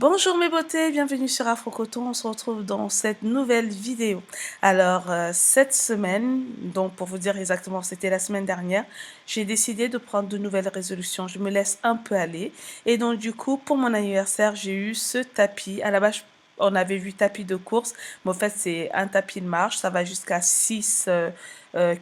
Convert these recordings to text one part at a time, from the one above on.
Bonjour mes beautés, bienvenue sur Afro Coton. On se retrouve dans cette nouvelle vidéo. Alors, cette semaine, donc pour vous dire exactement, c'était la semaine dernière, j'ai décidé de prendre de nouvelles résolutions. Je me laisse un peu aller. Et donc, du coup, pour mon anniversaire, j'ai eu ce tapis. À la base, on avait vu tapis de course, mais en fait, c'est un tapis de marche. Ça va jusqu'à 6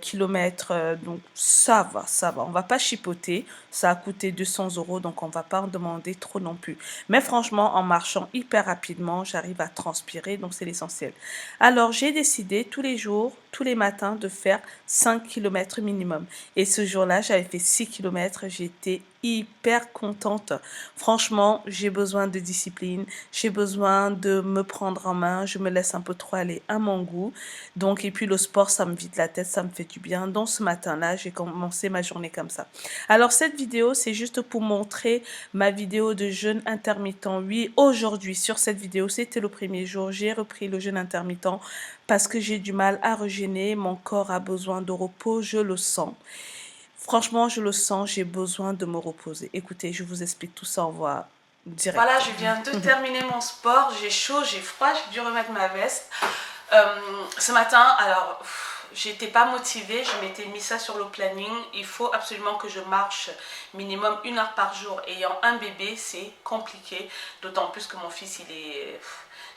kilomètres. Donc, ça va, ça va. On va pas chipoter. Ça a coûté 200 €, donc on va pas en demander trop non plus. Mais franchement, en marchant hyper rapidement, j'arrive à transpirer, donc c'est l'essentiel. Alors, j'ai décidé tous les jours, tous les matins, de faire 5 kilomètres minimum. Et ce jour-là, j'avais fait 6 kilomètres. J'étais hyper contente. Franchement, j'ai besoin de discipline. J'ai besoin de me prendre en main. Je me laisse un peu trop aller à mon goût. Donc, et puis le sport, ça me vide la tête, ça me fait du bien. Donc, ce matin-là, j'ai commencé ma journée comme ça. Alors, cette vidéo, c'est juste pour montrer ma vidéo de jeûne intermittent. Oui, aujourd'hui, sur cette vidéo, c'était le premier jour, j'ai repris le jeûne intermittent parce que j'ai du mal à rejeûner. Mon corps a besoin de repos, je le sens. Franchement, je le sens, j'ai besoin de me reposer. Écoutez, je vous explique tout ça, on va direct. Voilà, je viens de terminer mon sport, j'ai chaud, j'ai froid, j'ai dû remettre ma veste. Ce matin, alors, j'étais pas motivée, je m'étais mis ça sur le planning. Il faut absolument que je marche minimum 1 heure par jour. Ayant un bébé, c'est compliqué, d'autant plus que mon fils, il est,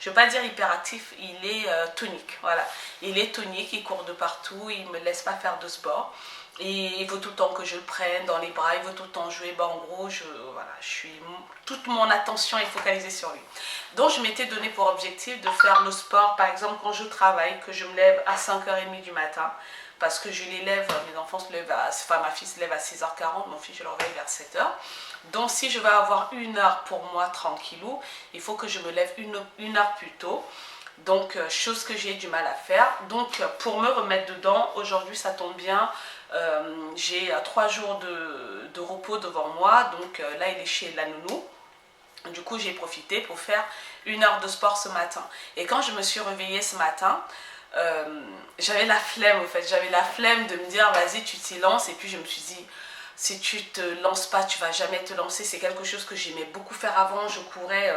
je ne veux pas dire hyperactif, il est tonique. Voilà, il est tonique, il court de partout, il me laisse pas faire de sport. Et il veut tout le temps que je le prenne dans les bras, il veut tout le temps jouer. En gros, voilà, toute mon attention est focalisée sur lui. Donc, je m'étais donné pour objectif de faire le sport, par exemple, quand je travaille, que je me lève à 5h30 du matin, parce que je les lève, mes enfants se lèvent ma fille se lève à 6h40, mon fils, je le réveille vers 7h. Donc, si je veux avoir 1 heure pour moi, tranquillou, il faut que je me lève une heure plus tôt. Donc, chose que j'ai du mal à faire. Donc, pour me remettre dedans, aujourd'hui, ça tombe bien. J'ai 3 jours de repos devant moi. Donc, là, il est chez la nounou. Du coup, j'ai profité pour faire 1 heure de sport ce matin. Et quand je me suis réveillée ce matin, j'avais la flemme, en fait. J'avais la flemme de me dire, vas-y, tu t'y lances. Et puis, je me suis dit, si tu te lances pas, tu vas jamais te lancer. C'est quelque chose que j'aimais beaucoup faire avant. Je courais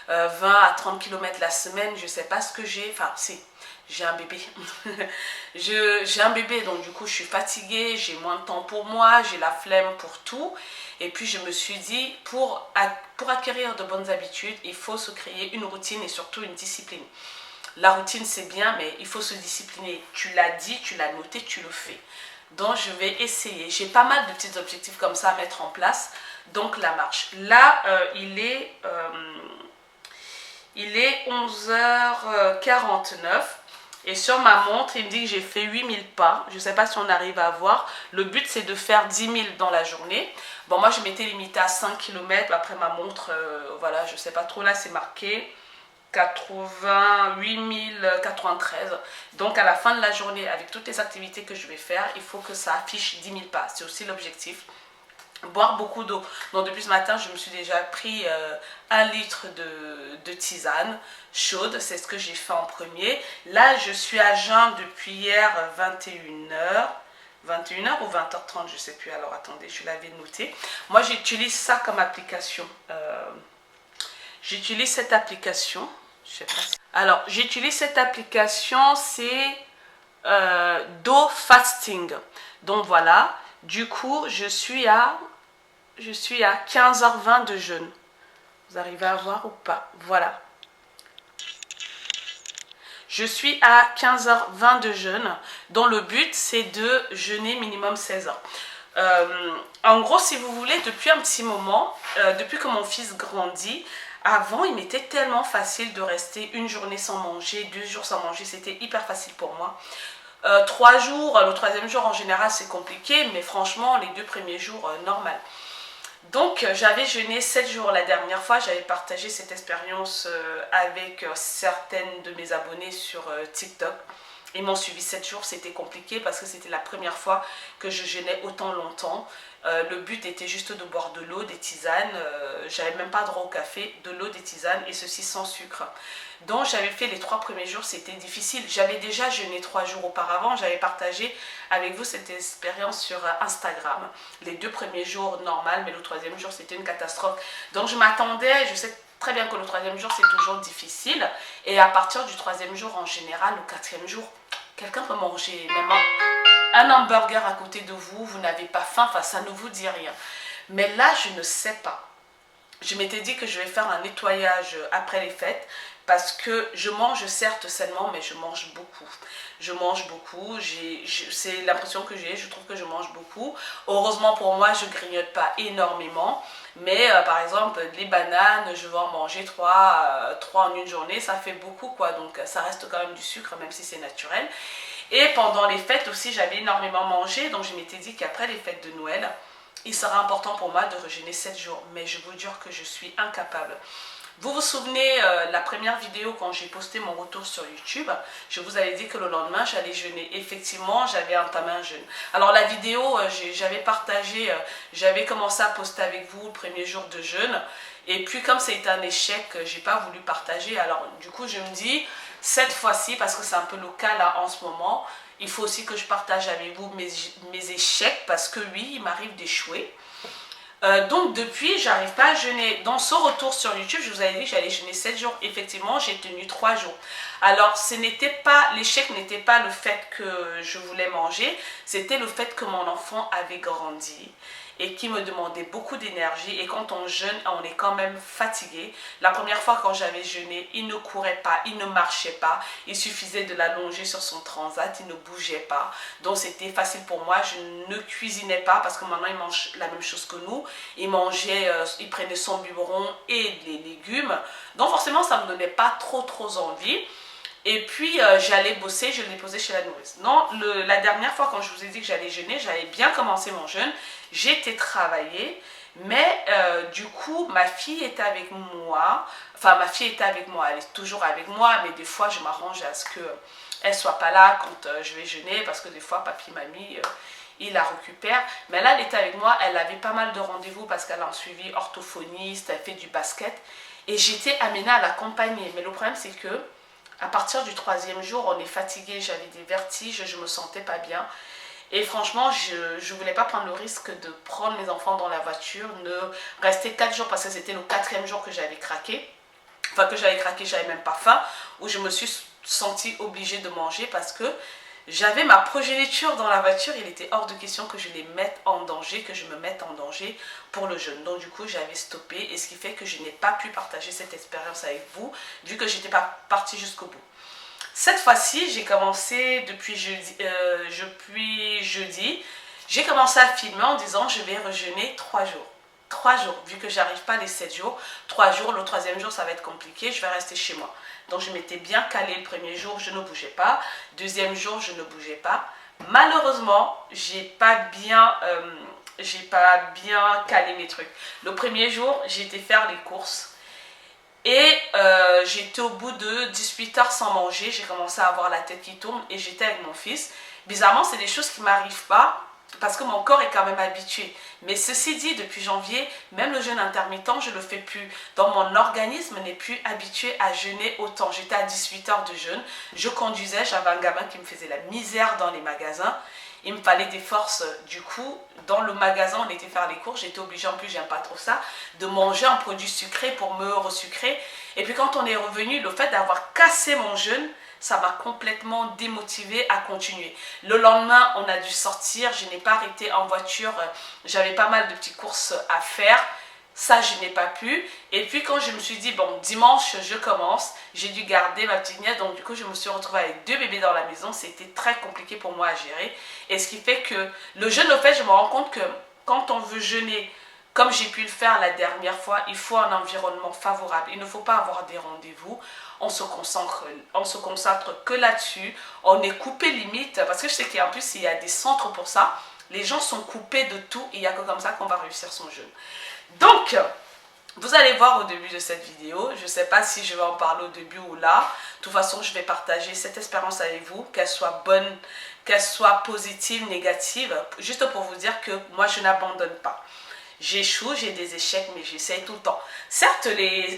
20 à 30 km la semaine. Je sais pas ce que j'ai. Enfin, si, j'ai un bébé. J'ai un bébé, donc du coup, je suis fatiguée. J'ai moins de temps pour moi. J'ai la flemme pour tout. Et puis, je me suis dit, pour acquérir de bonnes habitudes, il faut se créer une routine et surtout une discipline. La routine, c'est bien, mais il faut se discipliner. Tu l'as dit, tu l'as noté, tu le fais. Donc, je vais essayer. J'ai pas mal de petits objectifs comme ça à mettre en place. Donc, la marche. Là, il est 11h49. Et sur ma montre, il me dit que j'ai fait 8000 pas. Je ne sais pas si on arrive à voir. Le but, c'est de faire 10 000 dans la journée. Bon, moi, je m'étais limitée à 5 km. Après, ma montre, voilà, je ne sais pas trop. Là, c'est marqué 88 093. Donc, à la fin de la journée, avec toutes les activités que je vais faire, il faut que ça affiche 10 000 pas. C'est aussi l'objectif. Boire beaucoup d'eau. Donc depuis ce matin, je me suis déjà pris 1 litre de tisane chaude. C'est ce que j'ai fait en premier. Là, je suis à jeun depuis hier 21h. 21h ou 20h30, je ne sais plus. Alors attendez, je l'avais noté. Moi, j'utilise ça comme application. J'utilise cette application. Je sais pas si... Alors, j'utilise cette application, c'est Do Fasting. Donc voilà. Du coup, je suis à 15h20 de jeûne. Vous arrivez à voir ou pas? Voilà. Je suis à 15h20 de jeûne, dont le but, c'est de jeûner minimum 16 heures. En gros, si vous voulez, depuis un petit moment, depuis que mon fils grandit, avant, il m'était tellement facile de rester 1 journée sans manger, 2 jours sans manger. C'était hyper facile pour moi. 3 jours, le 3e jour en général c'est compliqué, mais franchement les 2 premiers jours normal. Donc j'avais jeûné 7 jours la dernière fois, j'avais partagé cette expérience avec certaines de mes abonnées sur TikTok. Ils m'ont suivi 7 jours, c'était compliqué parce que c'était la première fois que je jeûnais autant longtemps. Le but était juste de boire de l'eau, des tisanes, j'avais même pas droit au café, de l'eau, des tisanes et ceci sans sucre. Donc j'avais fait les 3 premiers jours, c'était difficile. J'avais déjà jeûné 3 jours auparavant, j'avais partagé avec vous cette expérience sur Instagram. Les 2 premiers jours normal, mais le 3e jour c'était une catastrophe. Donc je m'attendais, je sais très bien que le troisième jour, c'est toujours difficile. Et à partir du troisième jour, en général, le quatrième jour, quelqu'un peut manger même un hamburger à côté de vous, vous n'avez pas faim, enfin, ça ne vous dit rien. Mais là, je ne sais pas. Je m'étais dit que je vais faire un nettoyage après les fêtes parce que je mange certes sainement, mais je mange beaucoup. Je mange beaucoup, c'est l'impression que j'ai, je trouve que je mange beaucoup. Heureusement pour moi, je grignote pas énormément, mais par exemple, les bananes, je vais en manger 3 en une journée, ça fait beaucoup quoi, donc ça reste quand même du sucre, même si c'est naturel. Et pendant les fêtes aussi, j'avais énormément mangé, donc je m'étais dit qu'après les fêtes de Noël, il sera important pour moi de jeûner 7 jours, mais je vous jure que je suis incapable. Vous vous souvenez, la première vidéo quand j'ai posté mon retour sur YouTube, je vous avais dit que le lendemain j'allais jeûner. Effectivement, j'avais entamé un jeûne. Alors la vidéo, j'avais partagé, j'avais commencé à poster avec vous le premier jour de jeûne. Et puis comme c'était un échec, j'ai pas voulu partager. Alors du coup je me dis, cette fois-ci, parce que c'est un peu le cas là en ce moment, il faut aussi que je partage avec vous mes échecs, parce que oui, il m'arrive d'échouer. Donc depuis, j'arrive pas à jeûner. Dans ce retour sur YouTube, je vous avais dit que j'allais jeûner 7 jours. Effectivement, j'ai tenu 3 jours. Alors, l'échec n'était pas le fait que je voulais manger, c'était le fait que mon enfant avait grandi et qui me demandait beaucoup d'énergie. Et quand on jeûne, on est quand même fatigué. La première fois quand j'avais jeûné, il ne courait pas, il ne marchait pas. Il suffisait de l'allonger sur son transat, il ne bougeait pas. Donc c'était facile pour moi. Je ne cuisinais pas parce que maintenant il mange la même chose que nous. Il prenait son biberon et les légumes. Donc forcément ça ne me donnait pas trop envie. Et puis j'allais bosser, je l'ai posé chez la nourrice. Non, la dernière fois quand je vous ai dit que j'allais jeûner, j'avais bien commencé mon jeûne. J'étais travailler, mais du coup ma fille était avec moi. Enfin ma fille était avec moi, elle est toujours avec moi, mais des fois je m'arrange à ce qu'elle soit pas là quand je vais jeûner, parce que des fois papy, mamie, il la récupère. Mais là elle était avec moi, elle avait pas mal de rendez-vous parce qu'elle a un suivi orthophoniste, elle fait du basket. Et j'étais amenée à l'accompagner. Mais le problème c'est que à partir du troisième jour, on est fatigué, j'avais des vertiges, je me sentais pas bien. Et franchement, je ne voulais pas prendre le risque de prendre mes enfants dans la voiture, de rester 4 jours parce que c'était le quatrième jour que j'avais craqué. Enfin, que j'avais craqué, j'avais même pas faim, où je me suis sentie obligée de manger parce que j'avais ma progéniture dans la voiture. Il était hors de question que je les mette en danger, que je me mette en danger pour le jeûne. Donc du coup, j'avais stoppé, et ce qui fait que je n'ai pas pu partager cette expérience avec vous, vu que je n'étais pas partie jusqu'au bout. Cette fois-ci, j'ai commencé depuis jeudi, j'ai commencé à filmer en disant je vais rejeûner 3 jours. 3 jours, vu que j'arrive pas les 7 jours. 3 jours, le troisième jour ça va être compliqué, je vais rester chez moi. Donc je m'étais bien calée le premier jour, je ne bougeais pas. Deuxième jour, je ne bougeais pas. Malheureusement, j'ai pas bien calé mes trucs. Le premier jour, j'ai été faire les courses. Et j'étais au bout de 18 heures sans manger, j'ai commencé à avoir la tête qui tourne et j'étais avec mon fils. Bizarrement, c'est des choses qui ne m'arrivent pas parce que mon corps est quand même habitué. Mais ceci dit, depuis janvier, même le jeûne intermittent, je ne le fais plus. Donc mon organisme n'est plus habitué à jeûner autant. J'étais à 18 heures de jeûne, je conduisais, j'avais un gamin qui me faisait la misère dans les magasins. Il me fallait des forces. Du coup, dans le magasin, on était faire les courses. J'étais obligée, en plus, j'aime pas trop ça, de manger un produit sucré pour me resucrer. Et puis quand on est revenu, le fait d'avoir cassé mon jeûne, ça m'a complètement démotivée à continuer. Le lendemain, on a dû sortir. Je n'ai pas arrêté en voiture. J'avais pas mal de petites courses à faire. Ça, je n'ai pas pu. Et puis quand je me suis dit, bon, dimanche, je commence, j'ai dû garder ma petite nièce. Donc du coup, je me suis retrouvée avec 2 bébés dans la maison. C'était très compliqué pour moi à gérer. Et ce qui fait que le jeûne, au fait, je me rends compte que quand on veut jeûner, comme j'ai pu le faire la dernière fois, il faut un environnement favorable. Il ne faut pas avoir des rendez-vous. On se concentre que là-dessus. On est coupé limite. Parce que je sais qu'en plus, il y a des centres pour ça. Les gens sont coupés de tout. Et il n'y a que comme ça qu'on va réussir son jeûne. Donc, vous allez voir au début de cette vidéo, je ne sais pas si je vais en parler au début ou là. De toute façon, je vais partager cette expérience avec vous, qu'elle soit bonne, qu'elle soit positive, négative, juste pour vous dire que moi, je n'abandonne pas. J'échoue, j'ai des échecs, mais j'essaye tout le temps. Certes,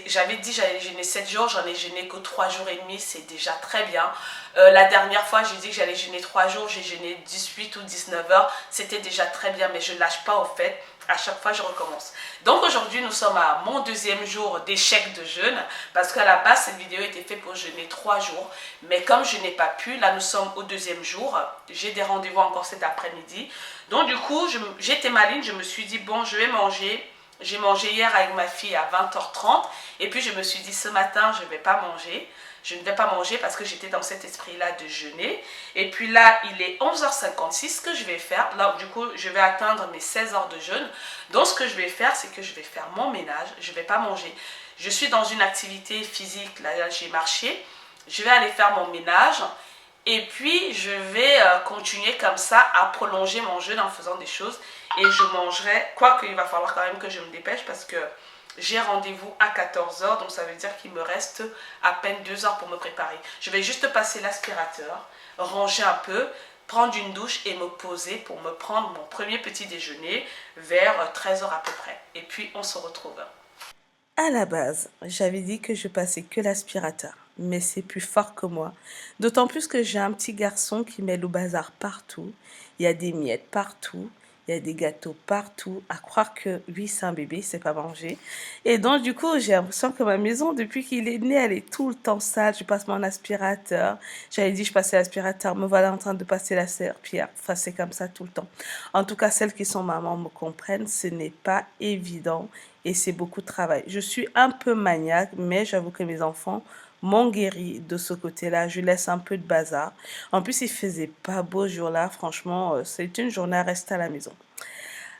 j'avais dit j'allais jeûner 7 jours, j'en ai jeûné que 3 jours et demi, c'est déjà très bien. La dernière fois, j'ai dit que j'allais jeûner 3 jours, j'ai jeûné 18 ou 19 heures, c'était déjà très bien, mais je ne lâche pas au fait. À chaque fois, je recommence. Donc aujourd'hui, nous sommes à mon deuxième jour d'échec de jeûne parce qu'à la base, cette vidéo était faite pour jeûner 3 jours. Mais comme je n'ai pas pu, là, nous sommes au deuxième jour. J'ai des rendez-vous encore cet après-midi. Donc du coup, j'étais maligne. Je me suis dit, bon, je vais manger. J'ai mangé hier avec ma fille à 20h30. Et puis, je me suis dit, ce matin, je ne vais pas manger. Je ne vais pas manger parce que j'étais dans cet esprit-là de jeûner. Et puis là, il est 11h56. Ce que je vais faire, là, du coup, je vais atteindre mes 16 heures de jeûne. Donc, ce que je vais faire, c'est que je vais faire mon ménage. Je ne vais pas manger. Je suis dans une activité physique. Là, j'ai marché. Je vais aller faire mon ménage. Et puis, je vais continuer comme ça à prolonger mon jeûne en faisant des choses. Et je mangerai, quoique il va falloir quand même que je me dépêche parce que j'ai rendez-vous à 14h, donc ça veut dire qu'il me reste à peine 2 heures pour me préparer. Je vais juste passer l'aspirateur, ranger un peu, prendre une douche et me poser pour me prendre mon premier petit déjeuner vers 13h à peu près. Et puis on se retrouve. À la base, j'avais dit que je passais que l'aspirateur, mais c'est plus fort que moi. D'autant plus que j'ai un petit garçon qui met le bazar partout. Il y a des miettes partout. Il y a des gâteaux partout, à croire que lui, c'est un bébé, il sait pas manger. Et donc, du coup, j'ai l'impression que ma maison, depuis qu'il est né, elle est tout le temps sale. Je passe mon aspirateur. J'avais dit, je passais l'aspirateur. Me voilà en train de passer la serpillière. Enfin, c'est comme ça tout le temps. En tout cas, celles qui sont mamans me comprennent. Ce n'est pas évident et c'est beaucoup de travail. Je suis un peu maniaque, mais j'avoue que mes enfants m'ont guéri de ce côté-là. Je laisse un peu de bazar. En plus, il faisait pas beau ce jour-là. Franchement, c'est une journée à rester à la maison.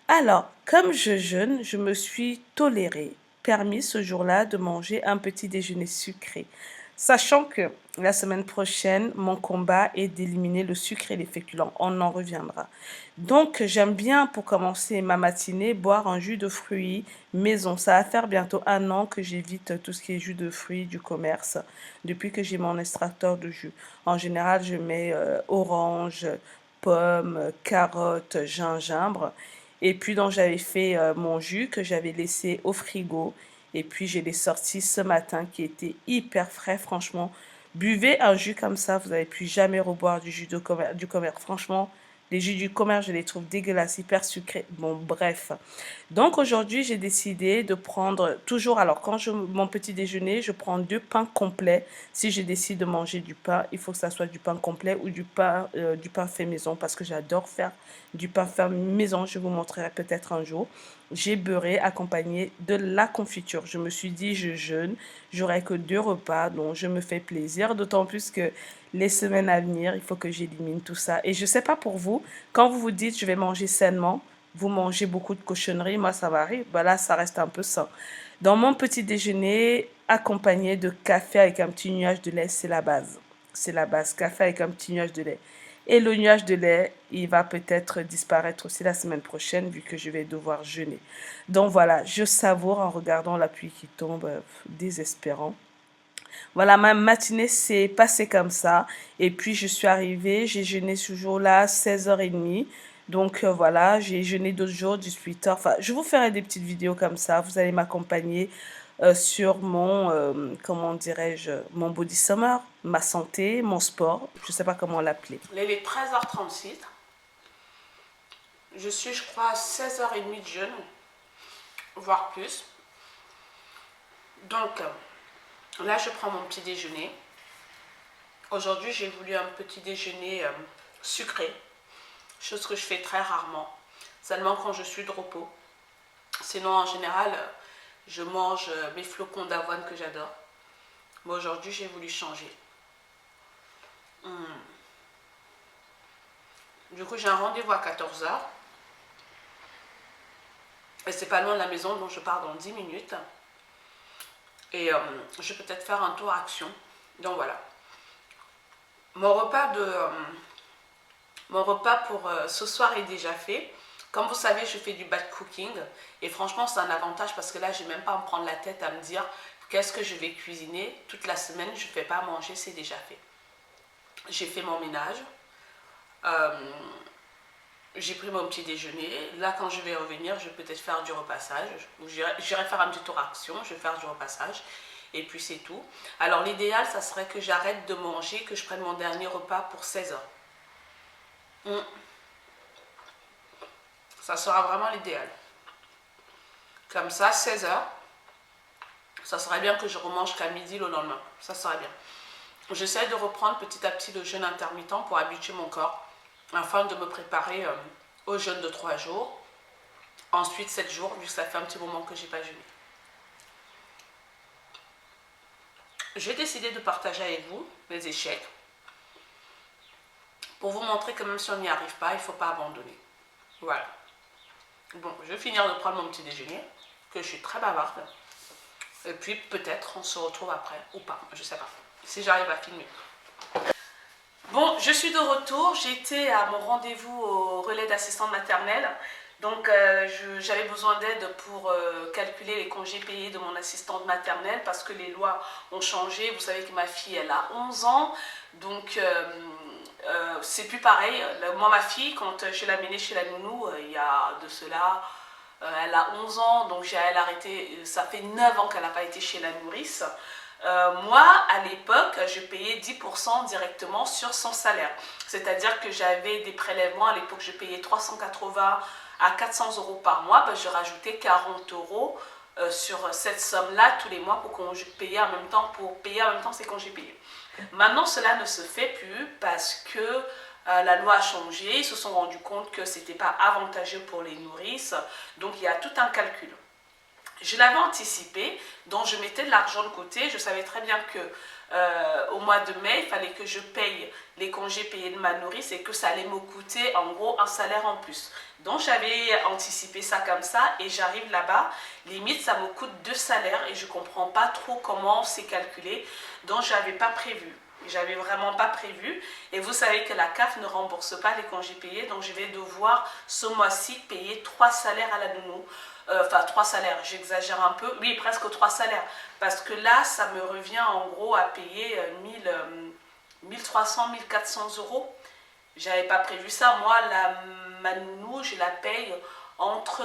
Alors, comme je jeûne, je me suis tolérée, permis ce jour-là de manger un petit déjeuner sucré. Sachant que la semaine prochaine, mon combat est d'éliminer le sucre et les féculents. On en reviendra. Donc, j'aime bien, pour commencer ma matinée, boire un jus de fruits maison. Ça va faire bientôt 1 an que j'évite tout ce qui est jus de fruits du commerce, depuis que j'ai mon extracteur de jus. En général, je mets orange, pommes, carottes, gingembre. Et puis, donc, j'avais fait mon jus que j'avais laissé au frigo. Et puis, je l'ai sorti ce matin qui était hyper frais, franchement. Buvez un jus comme ça, vous n'allez plus jamais reboire du jus du commerce. Franchement, les jus du commerce, je les trouve dégueulasses, hyper sucrés. Bon, bref. Donc aujourd'hui, j'ai décidé de prendre toujours, alors quand mon petit déjeuner, je prends 2 pains complets. Si je décide de manger du pain, il faut que ça soit du pain complet ou du pain fait maison parce que j'adore faire du pain fait maison. Je vous montrerai peut-être un jour. J'ai beurré accompagné de la confiture. Je me suis dit, je jeûne, j'aurai que 2 repas, donc je me fais plaisir. D'autant plus que les semaines à venir, il faut que j'élimine tout ça. Et je sais pas pour vous, quand vous vous dites, je vais manger sainement, vous mangez beaucoup de cochonneries, moi ça varie, bah là ça reste un peu sain. Dans mon petit déjeuner, accompagné de café avec un petit nuage de lait, c'est la base. C'est la base, café avec un petit nuage de lait. Et le nuage de lait, il va peut-être disparaître aussi la semaine prochaine vu que je vais devoir jeûner. Donc voilà, je savoure en regardant la pluie qui tombe, désespérant. Voilà, ma matinée s'est passée comme ça. Et puis je suis arrivée, j'ai jeûné ce jour-là 16h30. Donc voilà, j'ai jeûné d'autres jours, 18h. Enfin, je vous ferai des petites vidéos comme ça. Vous allez m'accompagner sur mon, comment dirais-je, mon body summer, ma santé, mon sport. Je ne sais pas comment l'appeler. Il est 13h36. Je suis, je crois, à 16h30 de jeûne, voire plus. Donc, là, je prends mon petit déjeuner. Aujourd'hui, j'ai voulu un petit déjeuner sucré, chose que je fais très rarement, seulement quand je suis de repos. Sinon, en général, je mange mes flocons d'avoine que j'adore. Mais aujourd'hui, j'ai voulu changer. Du coup, j'ai un rendez-vous à 14h. Et c'est pas loin de la maison, donc je pars dans 10 minutes. Et je vais peut-être faire un tour Action. Donc voilà. Mon repas pour ce soir est déjà fait. Comme vous savez, je fais du batch cooking. Et franchement, c'est un avantage parce que là, je n'ai même pas à me prendre la tête à me dire qu'est-ce que je vais cuisiner. Toute la semaine, je ne fais pas à manger, c'est déjà fait. J'ai fait mon ménage. J'ai pris mon petit déjeuner. Là, quand je vais revenir, je vais peut-être faire du repassage. J'irai faire un petit tour Action, je vais faire du repassage. Et puis c'est tout. Alors l'idéal, ça serait que j'arrête de manger, que je prenne mon dernier repas pour 16h. Ça sera vraiment l'idéal. Comme ça, 16 heures. Ça serait bien que je remange qu'à midi le lendemain. Ça serait bien. J'essaie de reprendre petit à petit le jeûne intermittent pour habituer mon corps afin de me préparer au jeûne de 3 jours. Ensuite 7 jours, vu que ça fait un petit moment que j'ai pas jeûné. J'ai décidé de partager avec vous mes échecs pour vous montrer que même si on n'y arrive pas, il ne faut pas abandonner. Voilà. Bon, je vais finir de prendre mon petit déjeuner, que je suis très bavarde. Et puis peut-être on se retrouve après ou pas, je ne sais pas. Si j'arrive à filmer. Bon, je suis de retour. J'étais à mon rendez-vous au relais d'assistante maternelle. Donc j'avais besoin d'aide pour calculer les congés payés de mon assistante maternelle parce que les lois ont changé. Vous savez que ma fille, elle a 11 ans. Donc c'est plus pareil. Moi, ma fille, quand je l'ai amenée chez la nounou, il y a de cela, elle a 11 ans. Donc elle a arrêté, ça fait 9 ans qu'elle n'a pas été chez la nourrice. Moi, à l'époque, je payais 10% directement sur son salaire. C'est-à-dire que j'avais des prélèvements. À l'époque, je payais 380 à 400 euros par mois. Ben, je rajoutais 40 euros sur cette somme-là tous les mois pour qu'on paye en même temps, ces congés payés. Maintenant, cela ne se fait plus parce que la loi a changé. Ils se sont rendus compte que ce n'était pas avantageux pour les nourrices. Donc, il y a tout un calcul. Je l'avais anticipé, donc je mettais de l'argent de côté. Je savais très bien que au mois de mai, il fallait que je paye les congés payés de ma nourrice et que ça allait me coûter en gros un salaire en plus. Donc j'avais anticipé ça comme ça et j'arrive là-bas, limite ça me coûte 2 salaires et je ne comprends pas trop comment c'est calculé. Donc je n'avais pas prévu. J'avais vraiment pas prévu. Et vous savez que la CAF ne rembourse pas les congés payés. Donc je vais devoir ce mois-ci payer 3 salaires à la nounou. Enfin 3 salaires, j'exagère un peu. Oui, presque 3 salaires. Parce que là, ça me revient en gros à payer 1300, 1400 euros. J'avais pas prévu ça. Moi, ma nounou, je la paye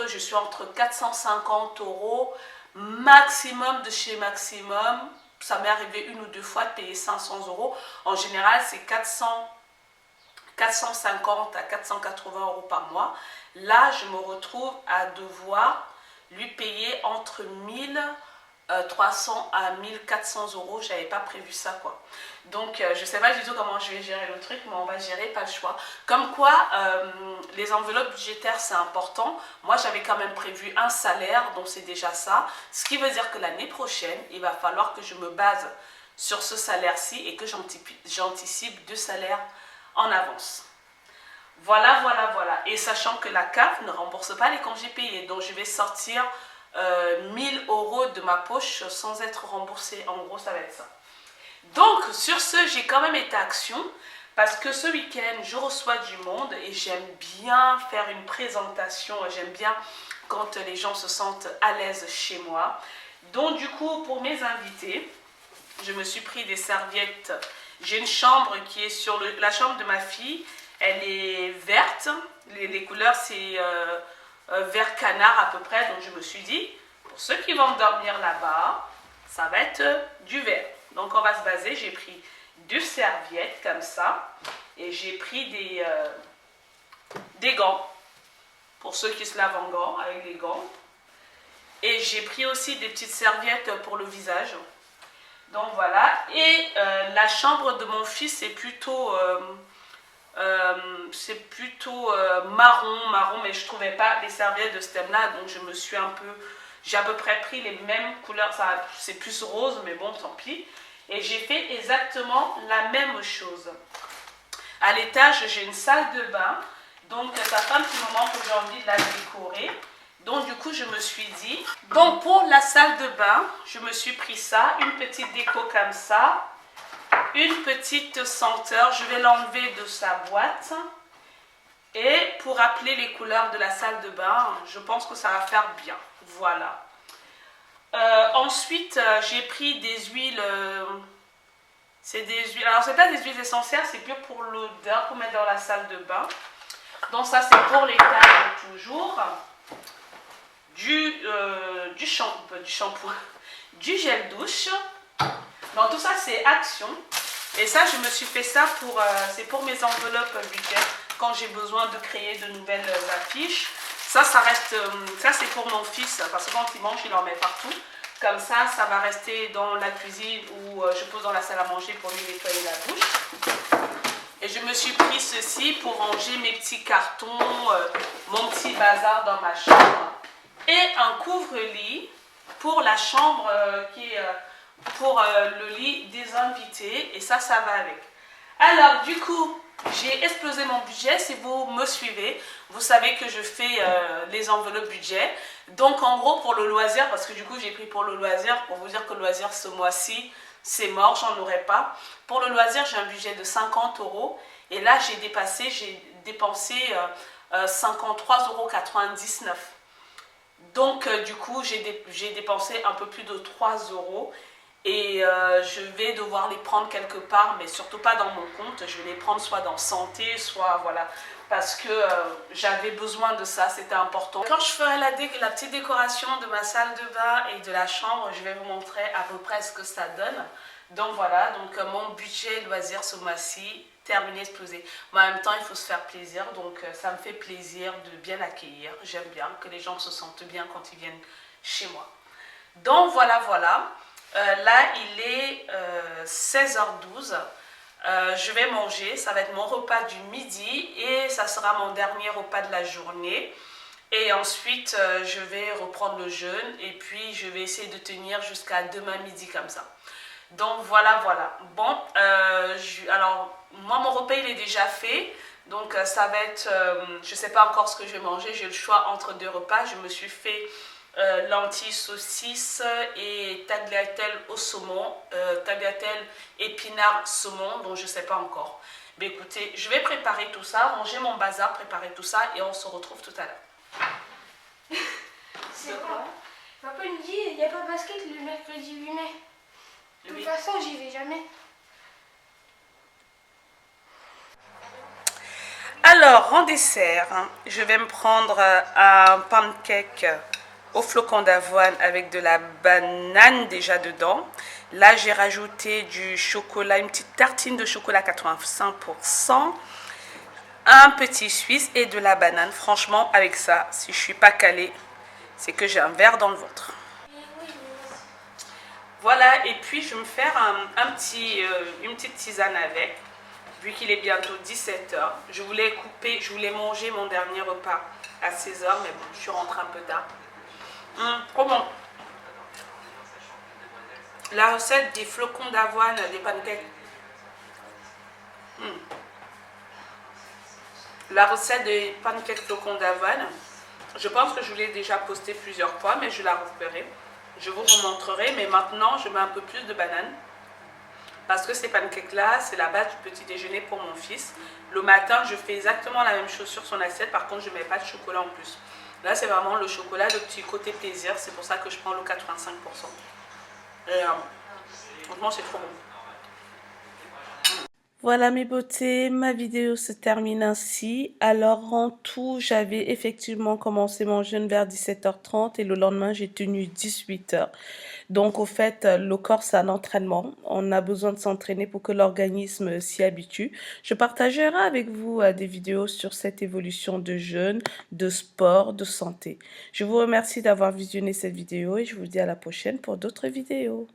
je suis entre 450 euros maximum de chez maximum. Ça m'est arrivé 1 ou 2 fois de payer 500 euros. En général, c'est 450 à 480 euros par mois. Là, je me retrouve à devoir lui payer entre 1300 à 1400 euros. Je n'avais pas prévu ça, quoi. Donc, je ne sais pas du tout comment je vais gérer le truc, mais on va gérer, pas le choix. Comme quoi, les enveloppes budgétaires, c'est important. Moi, j'avais quand même prévu un salaire, donc c'est déjà ça. Ce qui veut dire que l'année prochaine, il va falloir que je me base sur ce salaire-ci et que j'anticipe 2 salaires en avance. Voilà. Et sachant que la CAF ne rembourse pas les congés payés, donc je vais sortir 1000 euros de ma poche sans être remboursée. En gros, ça va être ça. Donc, sur ce, j'ai quand même été action parce que ce week-end, je reçois du monde et j'aime bien faire une présentation. J'aime bien quand les gens se sentent à l'aise chez moi. Donc, du coup, pour mes invités, je me suis pris des serviettes. J'ai une chambre qui est sur la chambre de ma fille. Elle est verte. Les couleurs, c'est vert canard à peu près. Donc, je me suis dit, pour ceux qui vont dormir là-bas, ça va être du vert. Donc, on va se baser. J'ai pris 2 serviettes comme ça. Et j'ai pris des gants. Pour ceux qui se lavent en gants, avec les gants. Et j'ai pris aussi des petites serviettes pour le visage. Donc, voilà. Et la chambre de mon fils, c'est plutôt marron. Mais je ne trouvais pas les serviettes de ce thème-là. Donc, j'ai à peu près pris les mêmes couleurs. C'est plus rose, mais bon, tant pis. Et j'ai fait exactement la même chose. À l'étage, j'ai une salle de bain. Donc, ça fait un petit moment que j'ai envie de la décorer. Donc, du coup, je me suis dit... Donc, pour la salle de bain, je me suis pris ça. Une petite déco comme ça. Une petite senteur. Je vais l'enlever de sa boîte. Et pour rappeler les couleurs de la salle de bain, je pense que ça va faire bien. Voilà. Ensuite, j'ai pris des huiles. C'est des huiles. Alors, c'est pas des huiles essentielles, c'est plus pour l'odeur qu'on met dans la salle de bain. Donc, ça, c'est pour les tables toujours. Du shampoing, du gel douche. Donc, tout ça, c'est Action. Et ça, je me suis fait ça c'est pour mes enveloppes budget quand j'ai besoin de créer de nouvelles affiches. Ça reste, ça c'est pour mon fils, parce que quand il mange, il en met partout. Comme ça va rester dans la cuisine ou je pose dans la salle à manger pour lui nettoyer la bouche. Et je me suis pris ceci pour ranger mes petits cartons, mon petit bazar dans ma chambre. Et un couvre-lit pour la chambre qui est pour le lit des invités. Et ça va avec. Alors, du coup, j'ai explosé mon budget. Si vous me suivez, vous savez que je fais les enveloppes budget. Donc, en gros, pour le loisir, parce que du coup, j'ai pris pour le loisir, pour vous dire que le loisir, ce mois-ci, c'est mort, j'en aurai pas. Pour le loisir, j'ai un budget de 50 euros. Et là, j'ai dépensé 53,99 euros. Donc, du coup, j'ai dépensé un peu plus de 3 euros. Et je vais devoir les prendre quelque part, mais surtout pas dans mon compte. Je vais les prendre soit dans santé, soit voilà. Parce que j'avais besoin de ça, c'était important. Quand je ferai la petite décoration de ma salle de bain et de la chambre, je vais vous montrer à peu près ce que ça donne. Donc voilà, donc mon budget loisir ce mois-ci, terminé, explosé. Mais en même temps, il faut se faire plaisir, donc ça me fait plaisir de bien accueillir. J'aime bien que les gens se sentent bien quand ils viennent chez moi. Donc voilà, voilà. Là, il est 16h12. Je vais manger, ça va être mon repas du midi et ça sera mon dernier repas de la journée. Et ensuite, je vais reprendre le jeûne et puis je vais essayer de tenir jusqu'à demain midi comme ça. Donc voilà, voilà. Bon, alors moi mon repas il est déjà fait. Donc ça va être, je ne sais pas encore ce que je vais manger. J'ai le choix entre deux repas. Je me suis fait lentilles, saucisses et tagliatelle au saumon, tagliatelle épinard saumon, donc je ne sais pas encore. Mais écoutez, je vais préparer tout ça, ranger mon bazar, préparer tout ça et on se retrouve tout à l'heure. C'est quoi? Papa me dit, il n'y a pas de basket le mercredi 8 mai. De toute façon, j'y vais jamais. Alors, en dessert, je vais me prendre un pancake au flocon d'avoine avec de la banane déjà dedans. Là, j'ai rajouté du chocolat, une petite tartine de chocolat 85%, un petit suisse et de la banane. Franchement, avec ça, si je ne suis pas calée, c'est que j'ai un verre dans le ventre. Voilà, et puis je vais me faire une petite tisane avec, vu qu'il est bientôt 17h. Je voulais manger mon dernier repas à 16h, mais bon, je suis rentrée un peu tard. Comment? La recette des flocons d'avoine, des pancakes. La recette des pancakes flocons d'avoine, je pense que je l'ai déjà postée plusieurs fois, mais je la referai. Je vous remontrerai, mais maintenant, je mets un peu plus de banane. Parce que ces pancakes-là, c'est la base du petit déjeuner pour mon fils. Le matin, je fais exactement la même chose sur son assiette. Par contre, je ne mets pas de chocolat en plus. Là, c'est vraiment le chocolat, le petit côté plaisir. C'est pour ça que je prends le 85%. Et franchement, c'est trop bon. Voilà mes beautés, ma vidéo se termine ainsi. Alors en tout, j'avais effectivement commencé mon jeûne vers 17h30 et le lendemain, j'ai tenu 18h. Donc au fait, le corps, c'est un entraînement. On a besoin de s'entraîner pour que l'organisme s'y habitue. Je partagerai avec vous des vidéos sur cette évolution de jeûne, de sport, de santé. Je vous remercie d'avoir visionné cette vidéo et je vous dis à la prochaine pour d'autres vidéos.